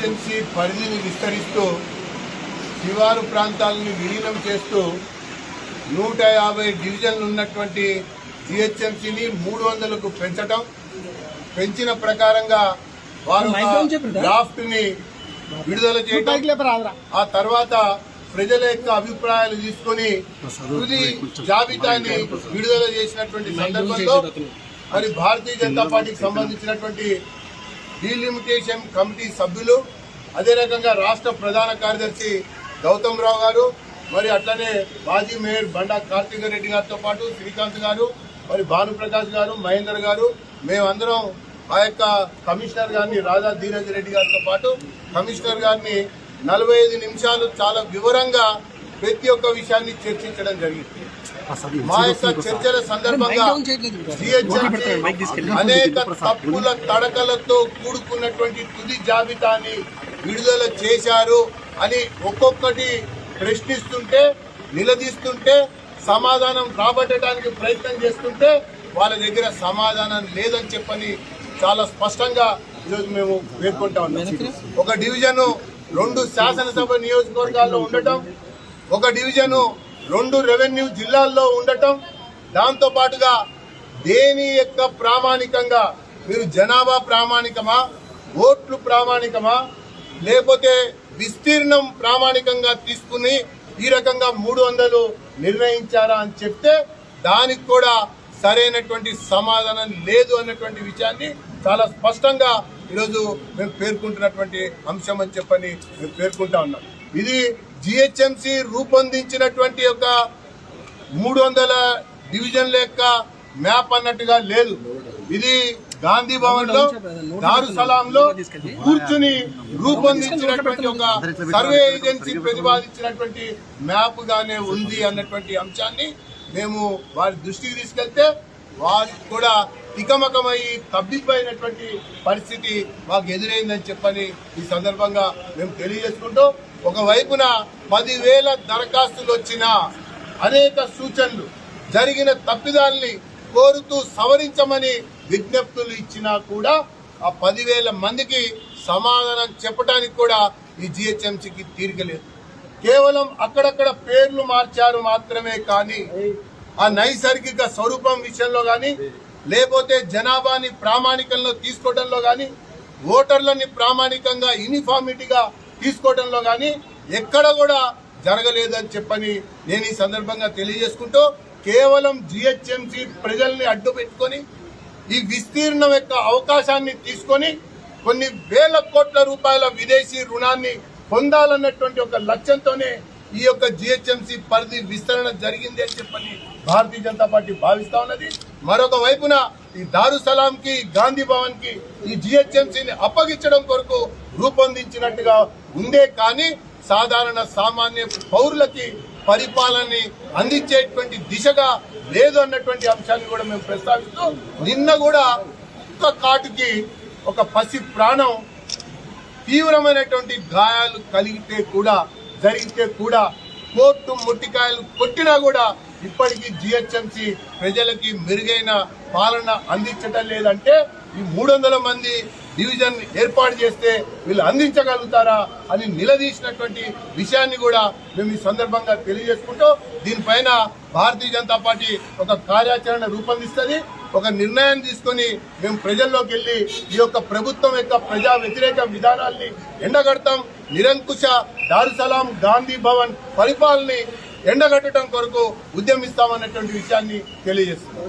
GHMC పరిధిని విస్తరిస్తూ శివారు ప్రాంతాలను విలీనం చేస్తూ 150 డివిజన్లు ఉన్నటువంటి జిహెచ్ఎంసీని 300కు పెంచిన ప్రకారంగా వారు డ్రాఫ్ట్ ని విడుదల చేయడం, ఆ తర్వాత ప్రజల యొక్క అభిప్రాయాలు తీసుకొని తుది జాబితాని విడుదల చేసినటువంటి సందర్భంలో మరి భారతీయ జనతా పార్టీకి సంబంధించినటువంటి డీలిమిటేషన్ కమిటీ సభ్యులు, అదే రకంగా రాష్ట్ర ప్రధాన కార్యదర్శి గౌతమ్ రావు గారు, మరి అట్లనే మాజీ మేయర్ బండా కార్తిక రెడ్డి గారితో పాటు శ్రీకాంత్ గారు, మరి భానుప్రకాష్ గారు, మహేందర్ గారు, మేమందరం ఆ యొక్క కమిషనర్ గారిని రాజా ధీరజ్ రెడ్డి గారితో పాటు కమిషనర్ గారిని 45 నిమిషాలు చాలా వివరంగా ప్రతి ఒక్క విషయాన్ని చర్చించడం జరిగింది. మా యొక్క చర్చల సందర్భంగా అనేక తప్పుల తడకలతో కూడుకున్నటువంటి తుది జాబితాని విడుదల చేశారు అని ఒక్కొక్కటి ప్రశ్నిస్తుంటే, నిలదీస్తుంటే, సమాధానం రాబట్టడానికి ప్రయత్నం చేస్తుంటే వాళ్ళ దగ్గర సమాధానం లేదని చెప్పని చాలా స్పష్టంగా ఈరోజు మేము పేర్కొంటా ఉన్నాం. ఒక డివిజను 2 శాసనసభ నియోజకవర్గాల్లో ఉండటం, ఒక డివిజను 2 రెవెన్యూ జిల్లాల్లో ఉండటం, దాంతో పాటుగా దేని యొక్క ప్రామాణికంగా మీరు జనాభా ప్రామాణికమా, ఓట్లు ప్రామాణికమా, లేకపోతే విస్తీర్ణం ప్రామాణికంగా తీసుకుని ఈ రకంగా 300 నిర్ణయించారా అని చెప్తే దానికి కూడా సరైనటువంటి సమాధానం లేదు అన్నటువంటి విషయాన్ని చాలా స్పష్టంగా ఈరోజు మేము పేర్కొంటున్నటువంటి అంశం అని చెప్పని మేము పేర్కొంటా ఉన్నాం. ఇది జిహెచ్ఎంసీ రూపొందించినటువంటి ఒక 300 డివిజన్ల యొక్క మ్యాప్ అన్నట్టుగా లేదు. ఇది గాంధీ భవన్ లో దారుసలాంలో కూర్చుని రూపొందించినటువంటి ఒక సర్వే ఏజెన్సీ ప్రతిపాదించినటువంటి మ్యాప్ గానే ఉంది అన్నటువంటి అంశాన్ని మేము వారి దృష్టికి తీసుకెళ్తే వారికి కూడా తికమకమై తబ్బిపోయినటువంటి పరిస్థితి మాకు ఎదురైందని చెప్పని ఈ సందర్భంగా మేము తెలియజేసుకుంటూ, ఒకవైపున 10,000 దరఖాస్తులు వచ్చినా, అనేక సూచనలు, జరిగిన తప్పిదాల్ని కోరుతూ సవరించమని విజ్ఞప్తులు ఇచ్చినా కూడా ఆ 10,000 మందికి సమాధానం చెప్పడానికి కూడా ఈ జిహెచ్ఎంసీకి తీరికలేదు. కేవలం అక్కడక్కడ పేర్లు మార్చారు మాత్రమే కానీ ఆ నైసర్గిక స్వరూపం విషయంలో కానీ, లేకపోతే జనాభాని ప్రామాణికంలో తీసుకోవడంలో కానీ, ఓటర్లని ప్రామాణికంగా యూనిఫార్మిటీగా తీసుకోవడంలో కానీ ఎక్కడ కూడా జరగలేదని చెప్పని నేను ఈ సందర్భంగా తెలియజేసుకుంటూ, కేవలం జిహెచ్ఎంసీ ప్రజల్ని అడ్డు పెట్టుకొని ఈ విస్తీర్ణం యొక్క అవకాశాన్ని తీసుకొని కొన్ని వేల కోట్ల రూపాయల విదేశీ రుణాన్ని పొందాలన్నటువంటి ఒక లక్ష్యంతోనే ఈ యొక్క జిహెచ్ఎంసీ పరిధి విస్తరణ జరిగింది అని చెప్పని భారతీయ జనతా పార్టీ భావిస్తా ఉన్నది. మరొక వైపున ఈ దారుసలాం కి, గాంధీ భవన్ కి ఈ జిహెచ్ఎంసీని అప్పగించడం కొరకు రూపొందించినట్టుగా ఉందే కానీ సాధారణ సామాన్య పౌరులకి పరిపాలనని అందించేటువంటి దిశగా లేదు అన్నటువంటి అంశాన్ని కూడా మేము ప్రస్తావిస్తూ, నిన్న కూడా ఒక్క కాటుకి ఒక పసి ప్రాణం తీవ్రమైనటువంటి గాయాలు జరిగితే కూడా కోర్టు ముట్టికాయలు కొట్టినా కూడా ఇప్పటికీ జిహెచ్ఎంసీ ప్రజలకి మెరుగైన పాలన అందించటం లేదంటే ఈ 300 మంది డివిజన్ ఏర్పాటు చేస్తే వీళ్ళు అందించగలుగుతారా అని నిలదీసినటువంటి విషయాన్ని కూడా మేము ఈ సందర్భంగా తెలియజేసుకుంటూ, దీనిపైన భారతీయ జనతా పార్టీ ఒక కార్యాచరణ రూపొందిస్తుంది. ఒక నిర్ణయం తీసుకొని మేము ప్రజల్లోకి వెళ్లి ఈ యొక్క ప్రభుత్వం యొక్క ప్రజా వ్యతిరేక విధానాల్ని ఎండగడతాం. నిరంకుశ దారుసలాం, గాంధీ భవన్ పరిపాలనని ఎండగట్టడం కొరకు ఉద్యమిస్తామన్నటువంటి విషయాన్ని తెలియజేస్తున్నాం.